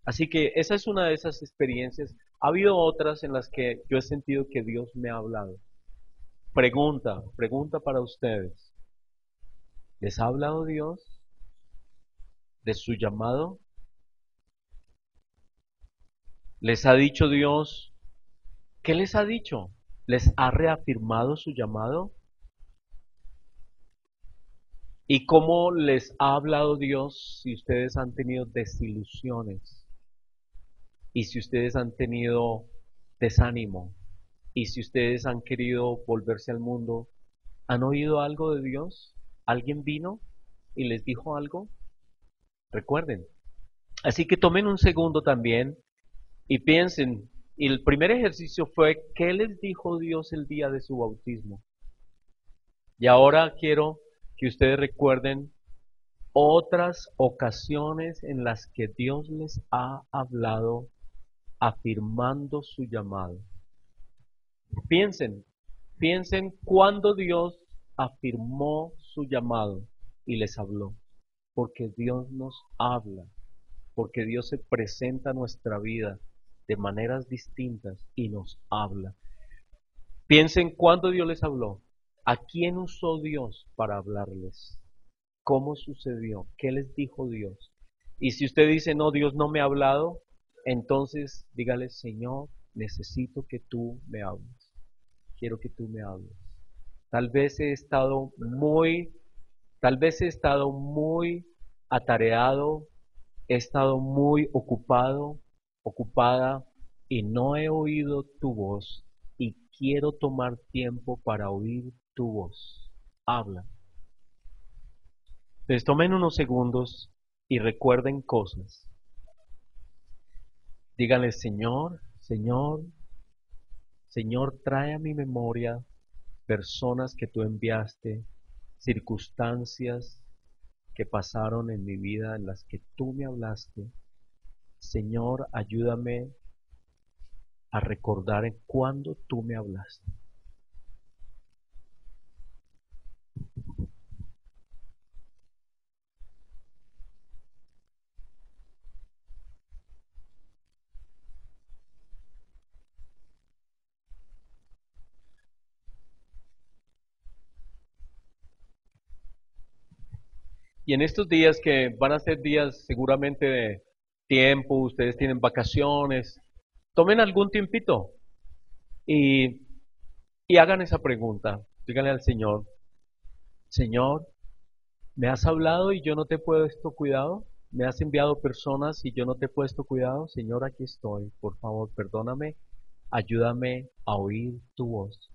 Así que esa es una de esas experiencias. Ha habido otras en las que yo he sentido que Dios me ha hablado. Pregunta para ustedes. ¿Les ha hablado Dios de su llamado? ¿Les ha dicho Dios? ¿Qué les ha dicho? ¿Les ha reafirmado su llamado? ¿Y cómo les ha hablado Dios si ustedes han tenido desilusiones? Y si ustedes han tenido desánimo, Y si ustedes han querido volverse al mundo, ¿han oído algo de Dios? ¿Alguien vino y les dijo algo? Recuerden. Así que tomen un segundo también y piensen. Y el primer ejercicio fue, ¿qué les dijo Dios el día de su bautismo? Y ahora quiero que ustedes recuerden otras ocasiones en las que Dios les ha hablado afirmando su llamado. Piensen, piensen cuando Dios afirmó su llamado y les habló, porque Dios nos habla, porque Dios se presenta a nuestra vida de maneras distintas y nos habla. Piensen cuándo Dios les habló, a quién usó Dios para hablarles, cómo sucedió, qué les dijo Dios. Y si usted dice, no, Dios no me ha hablado, entonces dígale, Señor, necesito que tú me hables, quiero que tú me hables. Tal vez he estado muy, tal vez he estado muy atareado, he estado muy ocupado, ocupada y no he oído tu voz y quiero tomar tiempo para oír tu voz. Habla. Entonces tomen unos segundos y recuerden cosas. Díganle, Señor, Señor, Señor, trae a mi memoria personas que tú enviaste, circunstancias que pasaron en mi vida en las que tú me hablaste. Señor, ayúdame a recordar en cuándo tú me hablaste. Y en estos días que van a ser días seguramente de tiempo, ustedes tienen vacaciones, tomen algún tiempito y, y hagan esa pregunta. Díganle al Señor, Señor, ¿me has hablado y yo no te he puesto cuidado? ¿Me has enviado personas y yo no te he puesto cuidado? Señor, aquí estoy. Por favor, perdóname, ayúdame a oír tu voz.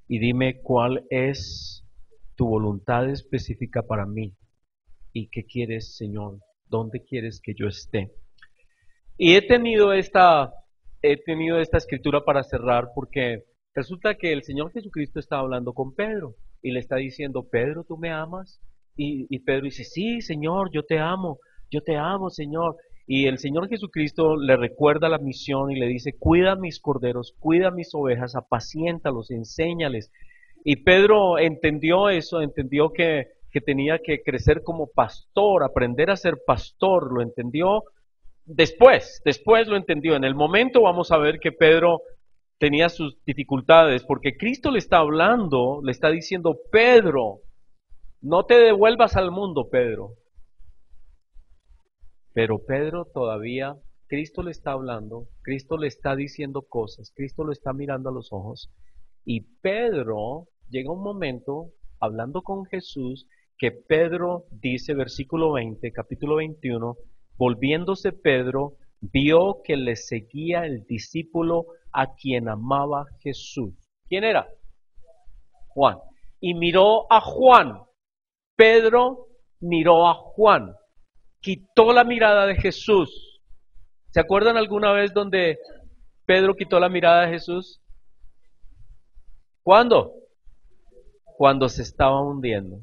Y dime cuál es tu voluntad específica para mí. ¿Y qué quieres, Señor? ¿Dónde quieres que yo esté? Y he tenido esta escritura para cerrar porque resulta que el Señor Jesucristo estaba hablando con Pedro y le está diciendo, Pedro, ¿tú me amas? Y Pedro dice, sí, Señor, yo te amo, Señor. Y el Señor Jesucristo le recuerda la misión y le dice, cuida mis corderos, cuida mis ovejas, apaciéntalos, enséñales. Y Pedro entendió eso, entendió que tenía que crecer como pastor, aprender a ser pastor, lo entendió después lo entendió. En el momento vamos a ver que Pedro tenía sus dificultades porque Cristo le está hablando, le está diciendo, Pedro, no te devuelvas al mundo, Pedro. Pero Pedro todavía, Cristo le está hablando, Cristo le está diciendo cosas, Cristo lo está mirando a los ojos. Y Pedro llega un momento, hablando con Jesús, que Pedro dice, versículo 20, capítulo 21, volviéndose Pedro, vio que le seguía el discípulo a quien amaba Jesús. ¿Quién era? Juan. Y miró a Juan. Pedro miró a Juan. Quitó la mirada de Jesús. ¿Se acuerdan alguna vez donde Pedro quitó la mirada de Jesús? ¿Cuándo? Cuando se estaba hundiendo.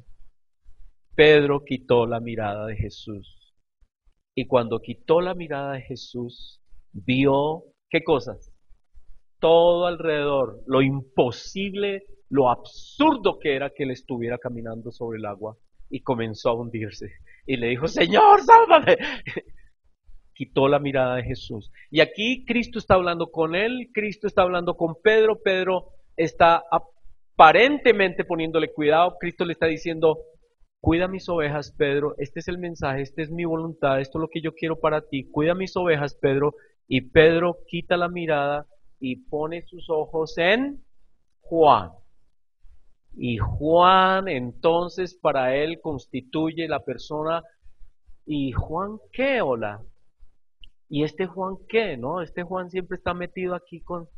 Pedro quitó la mirada de Jesús. Y cuando quitó la mirada de Jesús, vio, ¿qué cosas? Todo alrededor, lo imposible, lo absurdo que era que él estuviera caminando sobre el agua y comenzó a hundirse. Y le dijo, Señor, sálvame. Quitó la mirada de Jesús. Y aquí Cristo está hablando con él, Cristo está hablando con Pedro, Pedro está aparentemente poniéndole cuidado, Cristo le está diciendo, cuida mis ovejas, Pedro, este es el mensaje, esta es mi voluntad, esto es lo que yo quiero para ti, cuida mis ovejas, Pedro. Y Pedro quita la mirada y pone sus ojos en Juan. Y Juan entonces para él constituye la persona. ¿Y Juan qué? Hola. ¿Y este Juan qué? ¿No? Este Juan siempre está metido aquí con...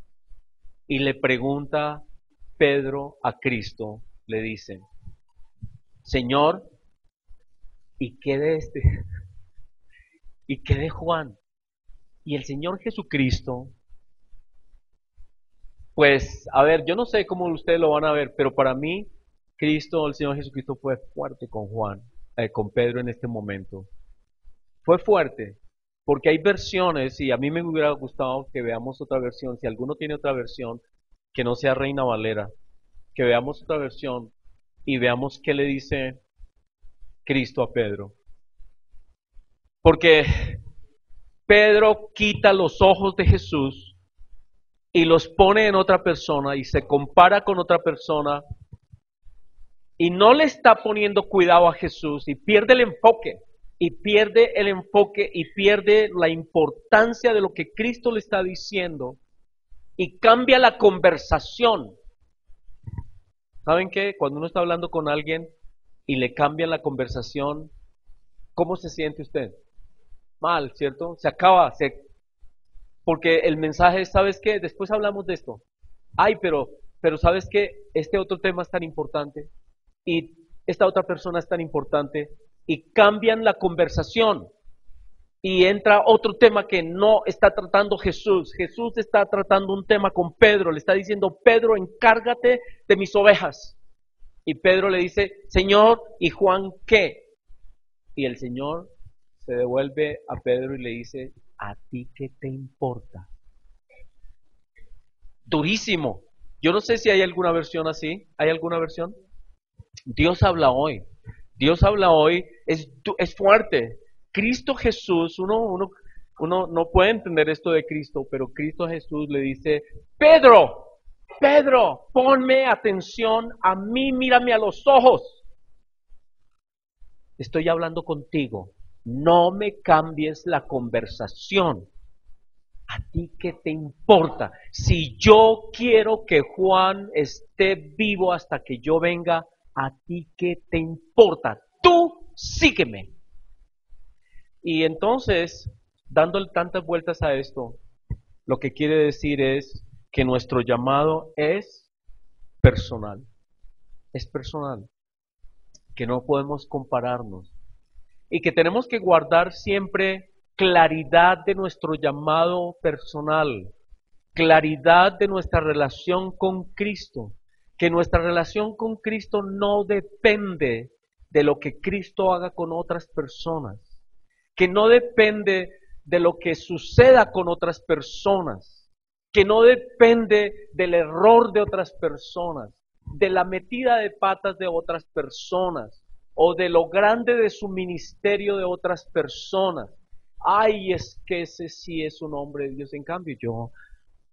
y le pregunta Pedro a Cristo, le dice, Señor, ¿y qué de este? ¿Y qué de Juan? Y el Señor Jesucristo, pues, a ver, yo no sé cómo ustedes lo van a ver, pero para mí, Cristo, el Señor Jesucristo fue fuerte con Juan, con Pedro en este momento. Fue fuerte, porque hay versiones, y a mí me hubiera gustado que veamos otra versión, si alguno tiene otra versión, que no sea Reina Valera, que veamos otra versión y veamos qué le dice Cristo a Pedro. Porque Pedro quita los ojos de Jesús y los pone en otra persona y se compara con otra persona y no le está poniendo cuidado a Jesús y pierde el enfoque. Y pierde el enfoque y pierde la importancia de lo que Cristo le está diciendo y cambia la conversación. ¿Saben qué? Cuando uno está hablando con alguien y le cambian la conversación, ¿cómo se siente usted? Mal, ¿cierto? Se acaba, porque el mensaje es, ¿sabes qué? Después hablamos de esto. Ay, pero ¿sabes qué? Este otro tema es tan importante y esta otra persona es tan importante y cambian la conversación y entra otro tema que no está tratando Jesús. Jesús está tratando un tema con Pedro, le está diciendo, Pedro, encárgate de mis ovejas. Y Pedro le dice, Señor, ¿y Juan qué? Y el Señor se devuelve a Pedro y le dice, ¿a ti qué te importa? Durísimo. Yo no sé si hay alguna versión así. ¿Hay alguna versión? Dios habla hoy. Dios habla hoy. Es fuerte. Cristo Jesús, uno no puede entender esto de Cristo, pero Cristo Jesús le dice, Pedro, Pedro, ponme atención a mí, mírame a los ojos. Estoy hablando contigo. No me cambies la conversación. ¿A ti qué te importa? Si yo quiero que Juan esté vivo hasta que yo venga, ¿a ti qué te importa? Tú sígueme. Y entonces, dándole tantas vueltas a esto, lo que quiere decir es que nuestro llamado es personal. Es personal. Que no podemos compararnos. Y que tenemos que guardar siempre claridad de nuestro llamado personal, claridad de nuestra relación con Cristo, que nuestra relación con Cristo no depende de lo que Cristo haga con otras personas, que no depende de lo que suceda con otras personas, que no depende del error de otras personas, de la metida de patas de otras personas o de lo grande de su ministerio de otras personas. Ay, es que ese sí es un hombre de Dios. En cambio, yo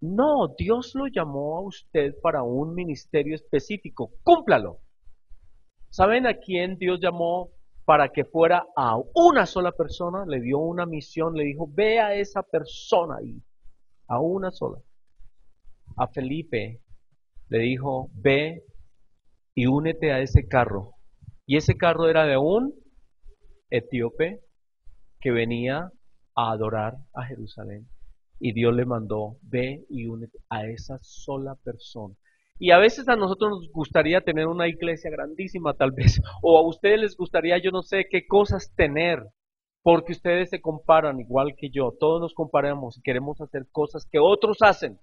no, Dios lo llamó a usted para un ministerio específico. Cúmplalo. ¿Saben a quién Dios llamó para que fuera a una sola persona? Le dio una misión, le dijo, ve a esa persona ahí, a una sola. A Felipe le dijo, ve y únete a ese carro. Y ese carro era de un etíope que venía a adorar a Jerusalén. Y Dios le mandó, ve y únete a esa sola persona. Y a veces a nosotros nos gustaría tener una iglesia grandísima tal vez, o a ustedes les gustaría yo no sé qué cosas tener, porque ustedes se comparan igual que yo, todos nos comparamos y queremos hacer cosas que otros hacen.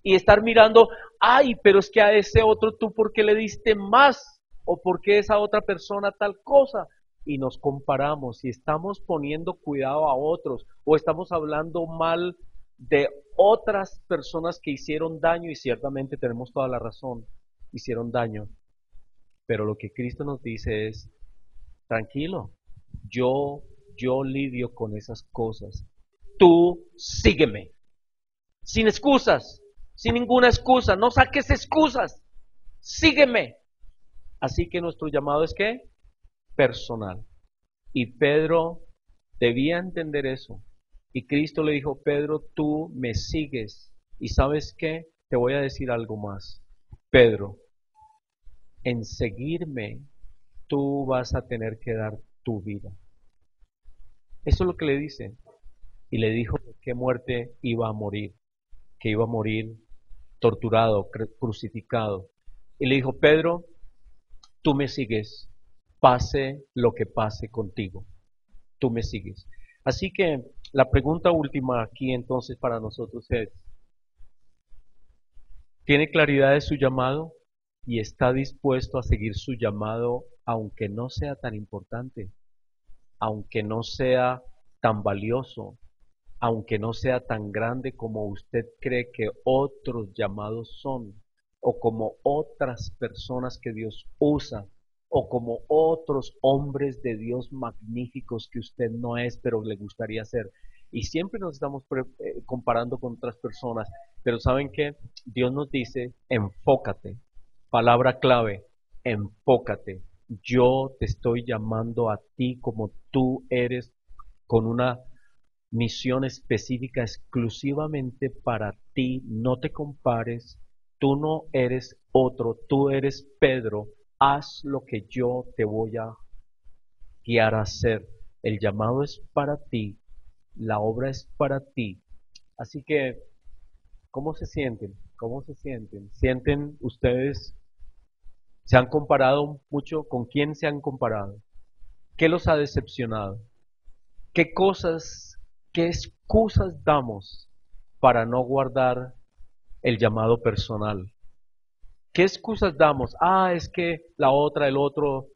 Y estar mirando, ay, pero es que a ese otro tú, ¿por qué le diste más? ¿O por qué esa otra persona tal cosa? Y nos comparamos y estamos poniendo cuidado a otros o estamos hablando mal de otras personas que hicieron daño y ciertamente tenemos toda la razón, hicieron daño. Pero lo que Cristo nos dice es, tranquilo, yo lidio con esas cosas. Tú sígueme, sin excusas, sin ninguna excusa, no saques excusas, sígueme. Así que nuestro llamado es ¿qué? Personal. Y Pedro debía entender eso. Y Cristo le dijo, Pedro, tú me sigues. Y ¿sabes qué? Te voy a decir algo más. Pedro, en seguirme, tú vas a tener que dar tu vida. Eso es lo que le dice. Y le dijo que muerte iba a morir, que iba a morir torturado, crucificado. Y le dijo, Pedro, tú me sigues, pase lo que pase contigo, tú me sigues. Así que la pregunta última aquí entonces para nosotros es, ¿tiene claridad de su llamado y está dispuesto a seguir su llamado aunque no sea tan importante, aunque no sea tan valioso, aunque no sea tan grande como usted cree que otros llamados son, o como otras personas que Dios usa, o como otros hombres de Dios magníficos que usted no es, pero le gustaría ser? Y siempre nos estamos comparando con otras personas, pero ¿saben qué? Dios nos dice, enfócate, palabra clave, enfócate. Yo te estoy llamando a ti como tú eres, con una misión específica exclusivamente para ti. No te compares, tú no eres otro, tú eres Pedro. Haz lo que yo te voy a guiar a hacer. El llamado es para ti, la obra es para ti. Así que, ¿cómo se sienten? ¿Cómo se sienten? ¿Sienten ustedes? ¿Se han comparado mucho? ¿Con quién se han comparado? ¿Qué los ha decepcionado? ¿Qué cosas, qué excusas damos para no guardar el llamado personal? ¿Qué excusas damos? Ah, es que la otra, el otro.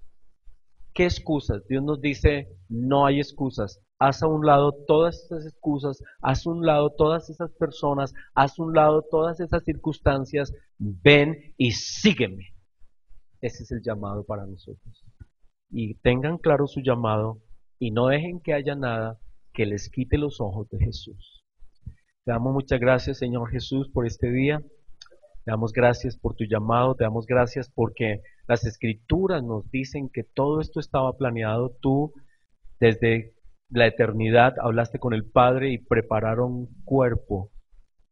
¿Qué excusas? Dios nos dice, no hay excusas. Haz a un lado todas esas excusas, haz a un lado todas esas personas, haz a un lado todas esas circunstancias, ven y sígueme. Ese es el llamado para nosotros. Y tengan claro su llamado y no dejen que haya nada que les quite los ojos de Jesús. Te damos muchas gracias, Señor Jesús, por este día. Te damos gracias por tu llamado, te damos gracias porque las Escrituras nos dicen que todo esto estaba planeado. Tú, desde la eternidad, hablaste con el Padre y prepararon un cuerpo.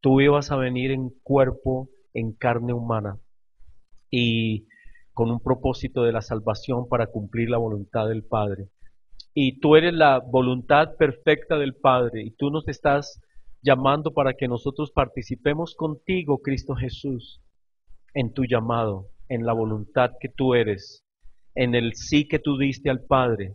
Tú ibas a venir en cuerpo, en carne humana, y con un propósito de la salvación para cumplir la voluntad del Padre. Y tú eres la voluntad perfecta del Padre, y tú nos estás llamando para que nosotros participemos contigo, Cristo Jesús, en tu llamado, en la voluntad que tú eres, en el sí que tú diste al Padre,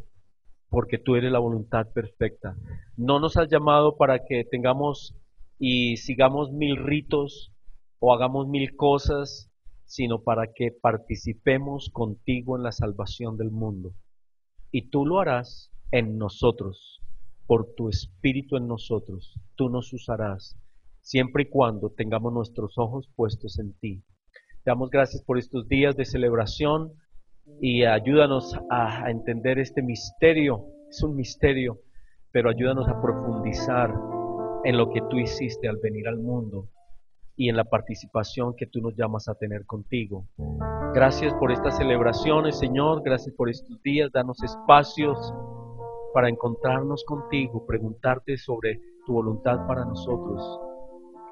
porque tú eres la voluntad perfecta. No nos has llamado para que tengamos y sigamos mil ritos o hagamos mil cosas, sino para que participemos contigo en la salvación del mundo. Y tú lo harás en nosotros, por tu Espíritu en nosotros. Tú nos usarás, siempre y cuando tengamos nuestros ojos puestos en ti. Te damos gracias por estos días de celebración y ayúdanos a entender este misterio. Es un misterio, pero ayúdanos a profundizar en lo que tú hiciste al venir al mundo y en la participación que tú nos llamas a tener contigo. Gracias por estas celebraciones, Señor. Gracias por estos días. Danos espacios para encontrarnos contigo, preguntarte sobre tu voluntad para nosotros,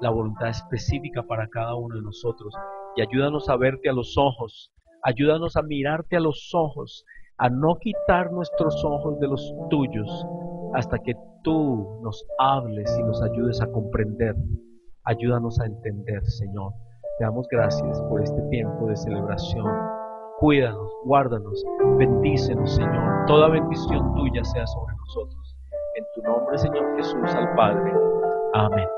la voluntad específica para cada uno de nosotros. Y ayúdanos a verte a los ojos, ayúdanos a mirarte a los ojos, a no quitar nuestros ojos de los tuyos hasta que tú nos hables y nos ayudes a comprender. Ayúdanos a entender, Señor. Te damos gracias por este tiempo de celebración. Cuídanos, guárdanos, bendícenos, Señor. Toda bendición tuya sea sobre nosotros. En tu nombre, Señor Jesús, al Padre. Amén.